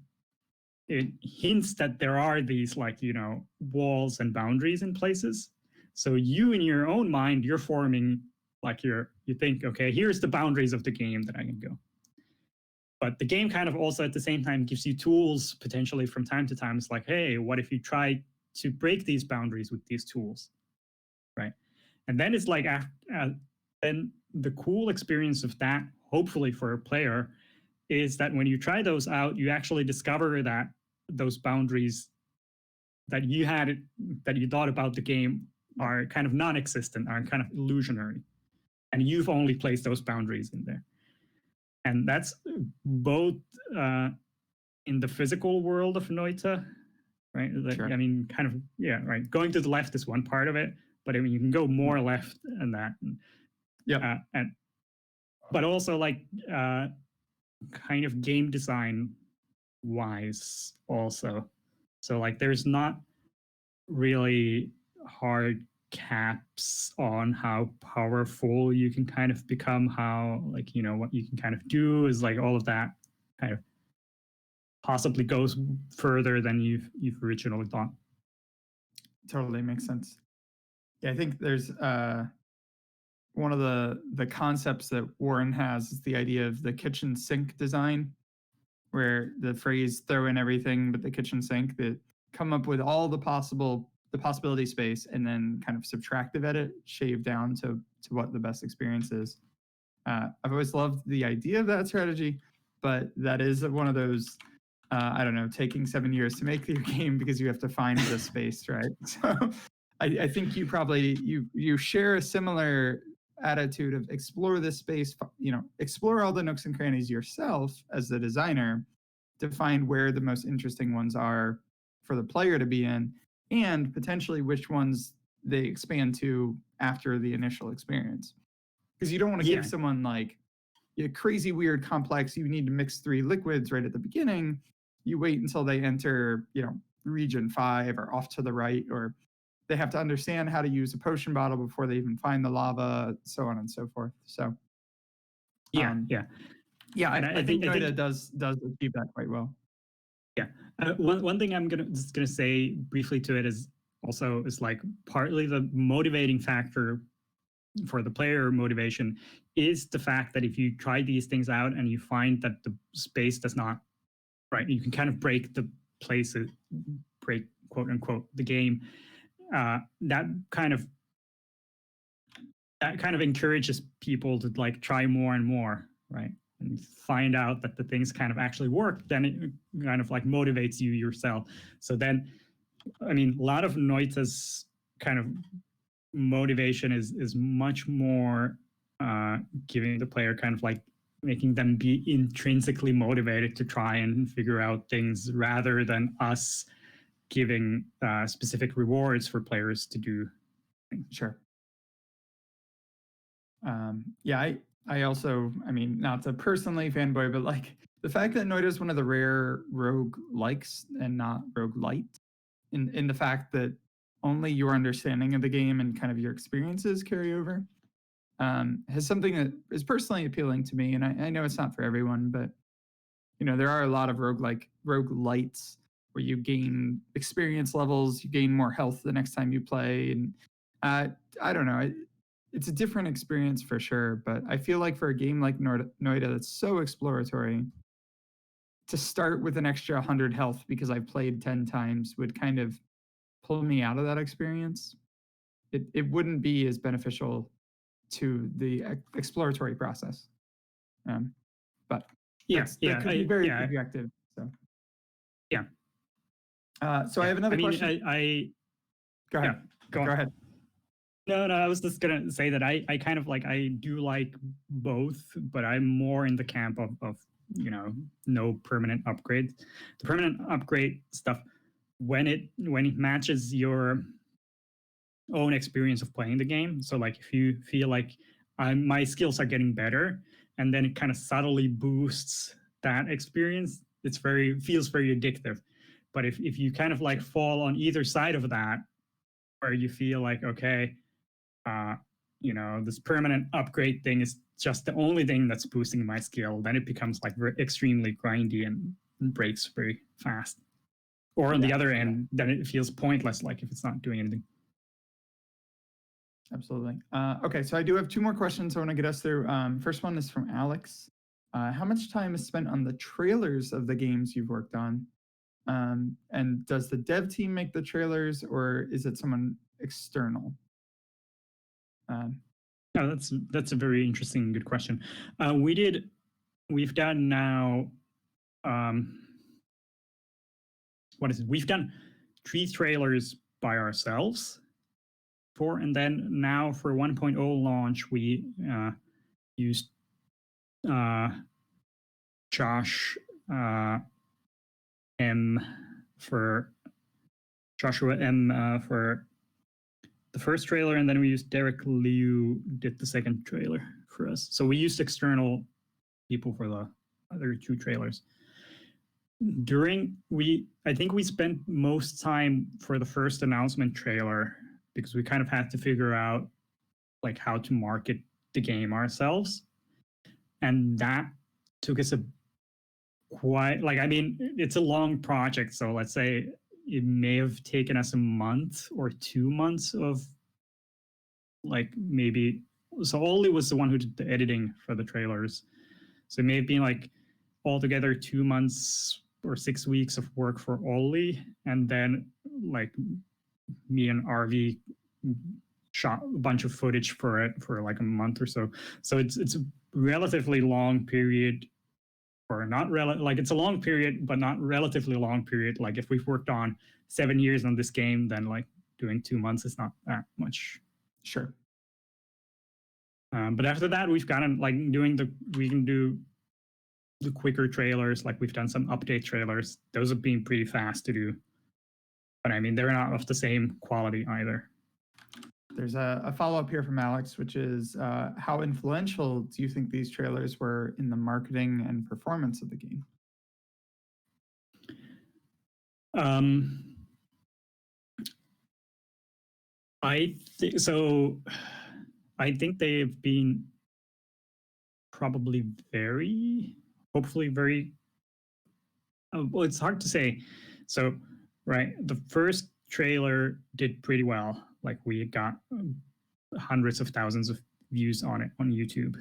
it hints that there are these like, you know, walls and boundaries in places. So you in your own mind, you're forming like you think, okay, here's the boundaries of the game that I can go. But the game kind of also at the same time gives you tools potentially from time to time. It's like, hey, what if you try to break these boundaries with these tools, right? And then it's like, then the cool experience of that, hopefully for a player, is that when you try those out, you actually discover that those boundaries that you had, that you thought about the game, are kind of non-existent, are kind of illusionary, and you've only placed those boundaries in there. And that's both in the physical world of Noita, right? Sure. I mean, kind of, yeah, right. Going to the left is one part of it, but I mean, you can go more left than that. Yeah. But also like kind of game design wise also. So like there's not really hard caps on how powerful you can kind of become, how like, you know, what you can kind of do is like all of that kind of possibly goes further than you've originally thought. Totally makes sense. Yeah, I think there's one of the concepts that Warren has is the idea of the kitchen sink design, where the phrase "throw in everything but the kitchen sink," that come up with all the possibility space and then kind of subtractive edit, shave down to what the best experience is. I've always loved the idea of that strategy, but that is one of those I don't know, taking 7 years to make your game because you have to find the space, right? So I think you probably you share a similar attitude of explore this space, you know, explore all the nooks and crannies yourself as the designer to find where the most interesting ones are for the player to be in, and potentially which ones they expand to after the initial experience. Because you don't want to give someone like a crazy, weird, complex, you need to mix 3 liquids right at the beginning. You wait until they enter, you know, region 5 or off to the right, or they have to understand how to use a potion bottle before they even find the lava, so on and so forth. So, yeah. I think Noita does achieve that quite well. Yeah, one thing I'm just gonna say briefly to it is also is like partly the motivating factor for the player motivation is the fact that if you try these things out and you find that the space does not, right, you can kind of break the places, break quote unquote the game. That kind of encourages people to like try more and more, right? And find out that the things kind of actually work, then it kind of like motivates you yourself. So then, I mean, a lot of Noita's kind of motivation is much more giving the player kind of like making them be intrinsically motivated to try and figure out things rather than us giving specific rewards for players to do things. Sure. Yeah, I also, I mean, not to personally fanboy, but like the fact that Noita is one of the rare rogue likes and not rogue light, in the fact that only your understanding of the game and kind of your experiences carry over, has something that is personally appealing to me. And I know it's not for everyone, but you know, there are a lot of rogue lights where you gain experience levels, you gain more health the next time you play, and I don't know. It's a different experience for sure, but I feel like for a game like Noita that's so exploratory, to start with an extra 100 health because I've played 10 times would kind of pull me out of that experience. It wouldn't be as beneficial to the exploratory process. But that could be very subjective. So yeah. So I have another question. Go ahead. Yeah, go ahead. No, I was just gonna say that I kind of like, I do like both, but I'm more in the camp of you know, no permanent upgrades. The permanent upgrade stuff, when it matches your own experience of playing the game. So like if you feel like my skills are getting better, and then it kind of subtly boosts that experience, feels very addictive. But if you kind of like fall on either side of that, where you feel like, okay, this permanent upgrade thing is just the only thing that's boosting my skill, then it becomes like extremely grindy and breaks very fast. Or on the other end, then it feels pointless, like if it's not doing anything. Absolutely. Okay, so I do have 2 more questions I want to get us through. First one is from Alex. How much time is spent on the trailers of the games you've worked on? And does the dev team make the trailers, or is it someone external? That's a very interesting, good question. We've done now. What is it? We've done 3 trailers by ourselves. And then now for 1.0 launch, we used Josh M for Joshua M for the first trailer, and then we used Derek Liu did the second trailer for us. So we used external people for the other 2 trailers. I think we spent most time for the first announcement trailer because we kind of had to figure out like how to market the game ourselves, and that took us it's a long project, so let's say it may have taken us a month or 2 months of like maybe. So Oli was the one who did the editing for the trailers, so it may have been like altogether 2 months or 6 weeks of work for Oli, and then like me and RV shot a bunch of footage for it for like a month or so. So it's a relatively long period, or not it's a long period, but not relatively long period. Like if we've worked on 7 years on this game, then like doing 2 months is not that much. Sure. But after that, we've gotten like we can do the quicker trailers. Like we've done some update trailers. Those have been pretty fast to do. But I mean, they're not of the same quality either. There's a follow-up here from Alex, which is how influential do you think these trailers were in the marketing and performance of the game? I think they've been probably hopefully very. Well, it's hard to say. So, right, the first trailer did pretty well. Like we got hundreds of thousands of views on it on YouTube.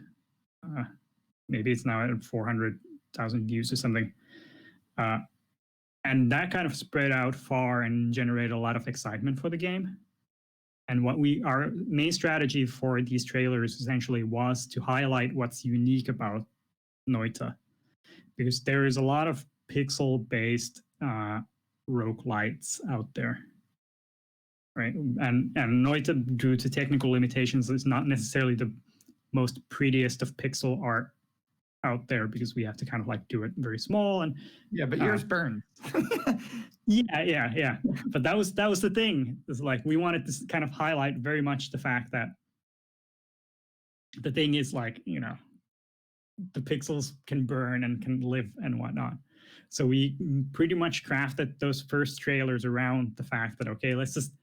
Maybe it's now at 400,000 views or something. And that kind of spread out far and generated a lot of excitement for the game. And our main strategy for these trailers essentially was to highlight what's unique about Noita, because there is a lot of pixel-based roguelites out there, right? And Noita, due to technical limitations, is not necessarily the most prettiest of pixel art out there, because we have to kind of like do it very small. And but yours burned. Yeah. But that was the thing. It's like we wanted to kind of highlight very much the fact that the thing is like, the pixels can burn and can live and whatnot. So we pretty much crafted those first trailers around the fact that, okay, let's just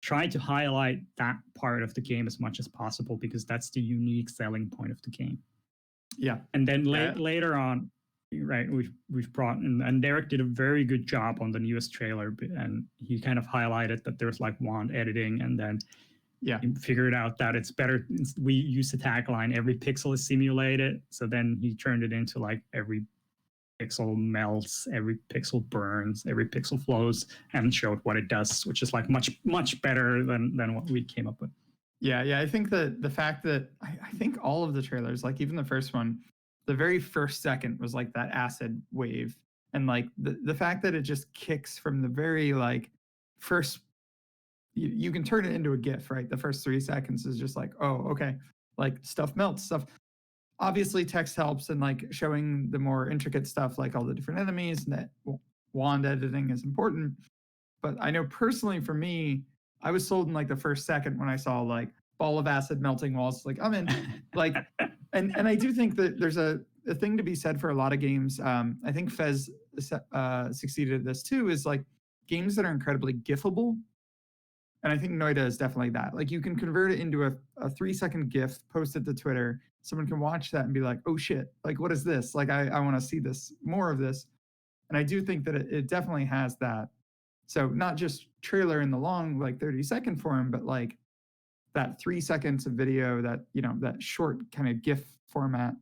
try to highlight that part of the game as much as possible, because that's the unique selling point of the game. Yeah. And then later on, right, we've brought in, and Derek did a very good job on the newest trailer, and he kind of highlighted that there's like wand editing, and then he figured out that it's better. We use the tagline, every pixel is simulated. So then he turned it into like every pixel melts, every pixel burns, every pixel flows, and showed what it does, which is like much better than what we came up with. Yeah. I think that the fact that I think all of the trailers, like even the first one, the very first second was like that acid wave. And like the fact that it just kicks from the very like first, you can turn it into a GIF, right? The first 3 seconds is just like, oh, okay. Like stuff melts, stuff. Obviously text helps, and like showing the more intricate stuff, like all the different enemies, and that wand editing is important. But I know personally for me, I was sold in like the first second when I saw like ball of acid melting walls. Like I'm in. Like, and I do think that there's a thing to be said for a lot of games. I think Fez succeeded at this too. Is like games that are incredibly gifable. And I think Noita is definitely that. Like you can convert it into a 3-second GIF, post it to Twitter. Someone can watch that and be like, oh shit, like what is this? Like I want to see this, more of this. And I do think that it definitely has that. So not just trailer in the long, like 30-second form, but like that 3 seconds of video, that, that short kind of GIF format.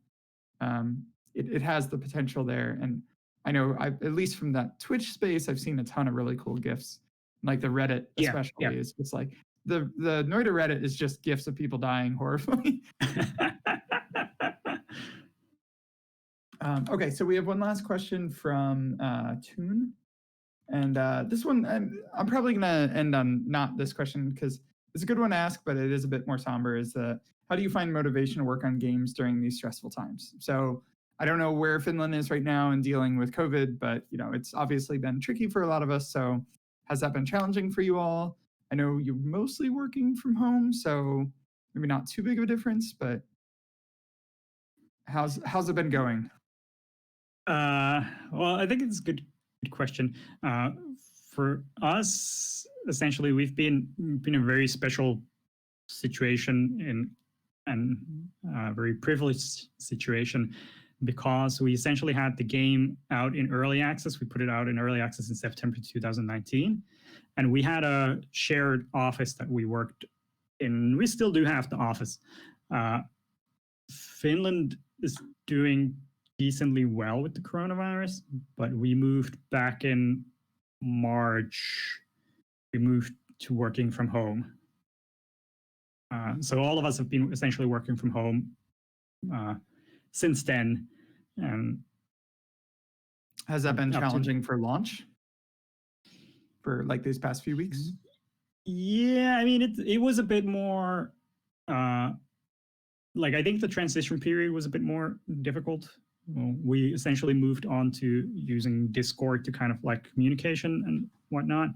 It has the potential there. And I know at least from that Twitch space, I've seen a ton of really cool GIFs. Like the Reddit especially is just like the Noita Reddit is just GIFs of people dying horribly. Okay, so we have one last question from Toon. And this one, I'm probably going to end on not this question because it's a good one to ask, but it is a bit more somber. Is how do you find motivation to work on games during these stressful times? So I don't know where Finland is right now in dealing with COVID, but it's obviously been tricky for a lot of us. So has that been challenging for you all? I know you're mostly working from home, so maybe not too big of a difference, but how's it been going? Well, I think it's a good question. For us, essentially, we've been in a very special situation and a very privileged situation because we essentially had the game out in early access. We put it out in early access in September 2019, and we had a shared office that we worked in. We still do have the office. Finland is doing decently well with the coronavirus, but we moved back in March. We moved to working from home. So all of us have been essentially working from home since then. Has that been challenging for launch? For like these past few weeks? Yeah, I mean, it was a bit more. Like I think the transition period was a bit more difficult. We essentially moved on to using Discord to kind of like communication and whatnot.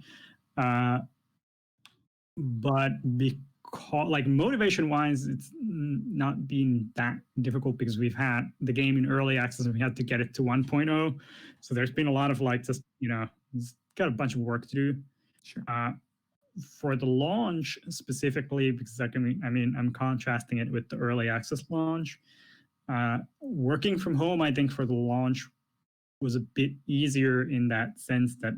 But because like motivation wise, it's not been that difficult because we've had the game in early access and we had to get it to 1.0. So there's been a lot of like just, it's got a bunch of work to do. Sure. For the launch specifically, because I'm contrasting it with the early access launch. Working from home, I think for the launch was a bit easier in that sense that,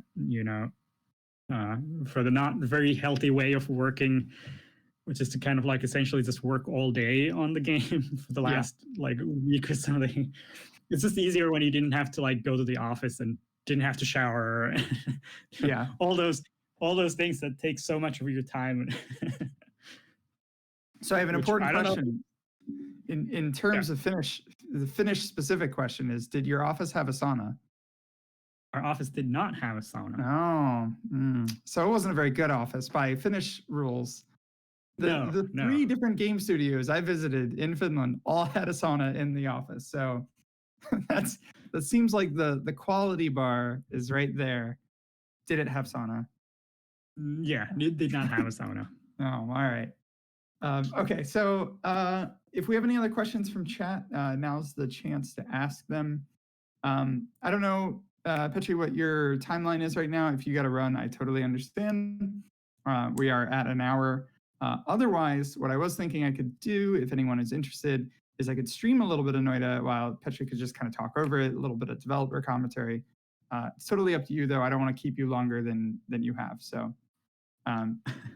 for the not very healthy way of working, which is to kind of like essentially just work all day on the game for the last like week or something. It's just easier when you didn't have to like go to the office and didn't have to shower. Yeah. all those things that take so much of your time. So I have an important question. In terms of Finnish, the Finnish specific question is, did your office have a sauna? Our office did not have a sauna. Oh, so it wasn't a very good office by Finnish rules. The three different game studios I visited in Finland all had a sauna in the office. So that seems like the quality bar is right there. Did it have sauna? Yeah, it did not have a sauna. Oh, all right. Okay, so if we have any other questions from chat, now's the chance to ask them. I don't know, Petri, what your timeline is right now. If you got to run, I totally understand. We are at an hour. Otherwise, what I was thinking I could do, if anyone is interested, is I could stream a little bit of Noita while Petri could just kind of talk over it, a little bit of developer commentary. It's totally up to you, though. I don't want to keep you longer than you have. So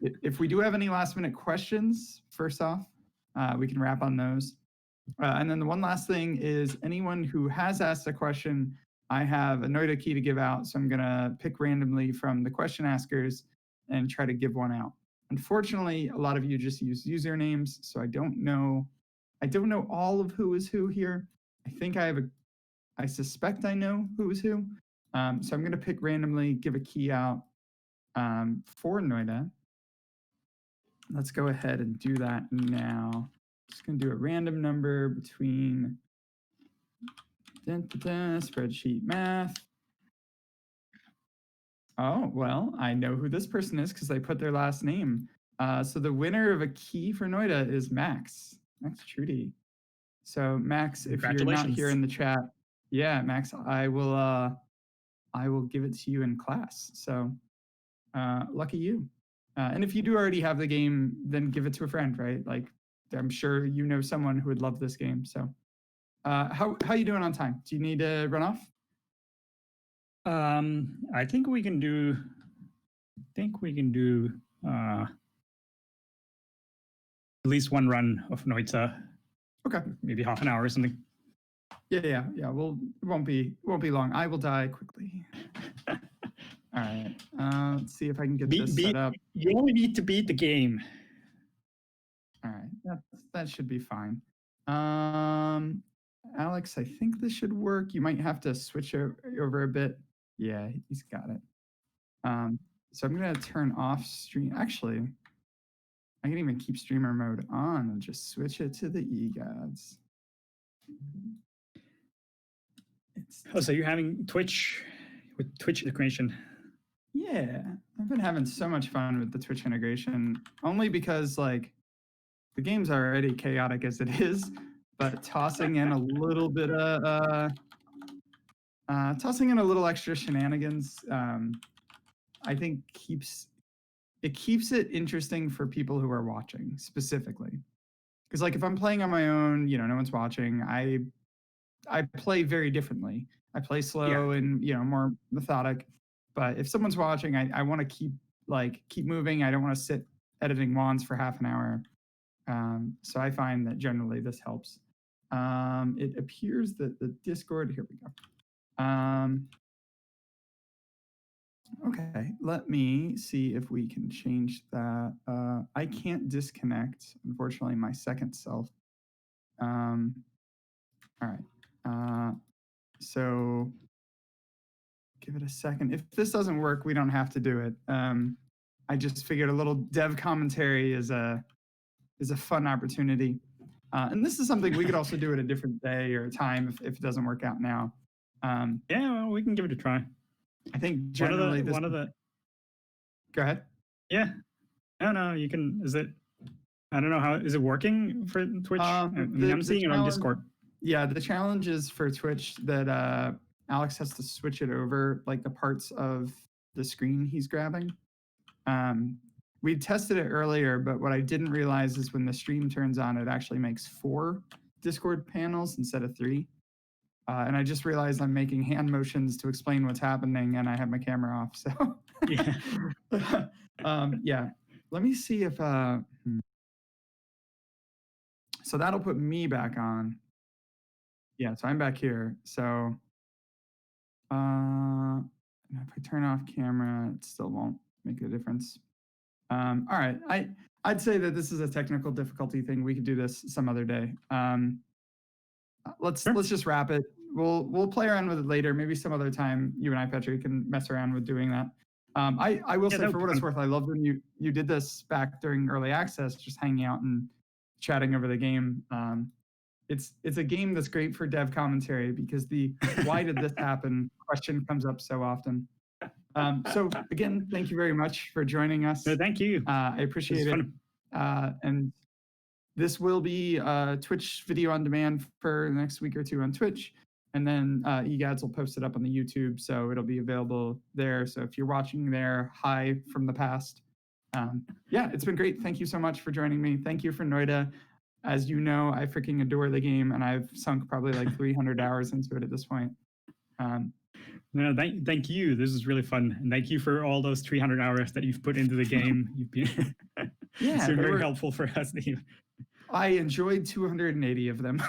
if we do have any last minute questions, first off, we can wrap on those. And then the one last thing is anyone who has asked a question, I have a Noita key to give out. So I'm going to pick randomly from the question askers and try to give one out. Unfortunately, a lot of you just use usernames, so I don't know all of who is who here. I suspect I know who is who. So I'm going to pick randomly, give a key out for Noita. Let's go ahead and do that now. Just going to do a random number between spreadsheet math. Oh, well, I know who this person is because they put their last name. So the winner of a key for Noita is Max Trudy. So Max, if you're not here in the chat, yeah, Max, I will give it to you in class. So lucky you. And if you do already have the game, then give it to a friend, right? Like, I'm sure you know someone who would love this game. So, how you doing on time? Do you need to run off? I think we can do. At least one run of Noita, Okay. maybe half an hour or something. Yeah. Well, it won't be long. I will die quickly. All right. Let's see if I can get this set up. You only need to beat the game. All right. That should be fine. Alex, I think this should work. You might have to switch over a bit. Yeah, he's got it. So I'm gonna turn off stream. Actually, I can even keep streamer mode on and just switch it to the EGaDS. So you're having Twitch with Twitch integration? Yeah, I've been having so much fun with the Twitch integration, only because like the game's already chaotic as it is, but tossing in a little bit of tossing in a little extra shenanigans, I think keeps it interesting for people who are watching specifically. Because like if I'm playing on my own, no one's watching. I play very differently. I play slow and more methodic. But if someone's watching, I want to keep moving. I don't want to sit editing wands for half an hour. So I find that generally this helps. It appears that the Discord, here we go. Okay, let me see if we can change that. I can't disconnect, unfortunately, my second self. All right. So give it a second. If this doesn't work, we don't have to do it. I just figured a little dev commentary is a fun opportunity. And this is something we could also do at a different day or time if it doesn't work out now. Yeah, well, we can give it a try. I think generally one of the. Go ahead. Yeah. No, you can. Is it? I don't know how. Is it working for Twitch? I'm seeing it on Discord. Yeah, the challenge is for Twitch that Alex has to switch it over, like the parts of the screen he's grabbing. We tested it earlier, but what I didn't realize is when the stream turns on, it actually makes 4 Discord panels instead of 3. And I just realized I'm making hand motions to explain what's happening, and I have my camera off. So, yeah. Let me see if. So that'll put me back on. Yeah, so I'm back here. So, if I turn off camera, it still won't make a difference. All right, I'd say that this is a technical difficulty thing. We could do this some other day. Let's just wrap it. We'll play around with it later. Maybe some other time you and I, Petri, can mess around with doing that. I will say, for what it's worth, I love when you did this back during early access, just hanging out and chatting over the game. It's a game that's great for dev commentary because the why did this happen question comes up so often. So again, thank you very much for joining us. No, thank you. I appreciate it. And this will be Twitch video on demand for the next week or two on Twitch. And then EGaDS will post it up on the YouTube, so it'll be available there. So if you're watching there, hi from the past. Yeah, it's been great. Thank you so much for joining me. Thank you for Noita. As you know, I freaking adore the game, and I've sunk probably like 300 hours into it at this point. No, thank you. This is really fun, and thank you for all those 300 hours that you've put into the game. You've been it's been very helpful for us. I enjoyed 280 of them.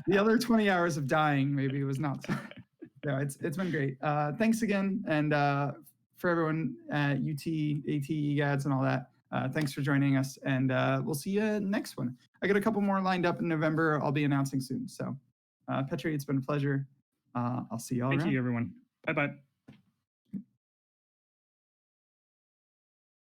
The other 20 hours of dying maybe was not. No, it's been great. Thanks again, and for everyone at UT, AT, EGaDS, and all that. Thanks for joining us, and we'll see you next one. I got a couple more lined up in November. I'll be announcing soon. So, Petri, it's been a pleasure. I'll see you all around. Thank you, everyone. Bye-bye.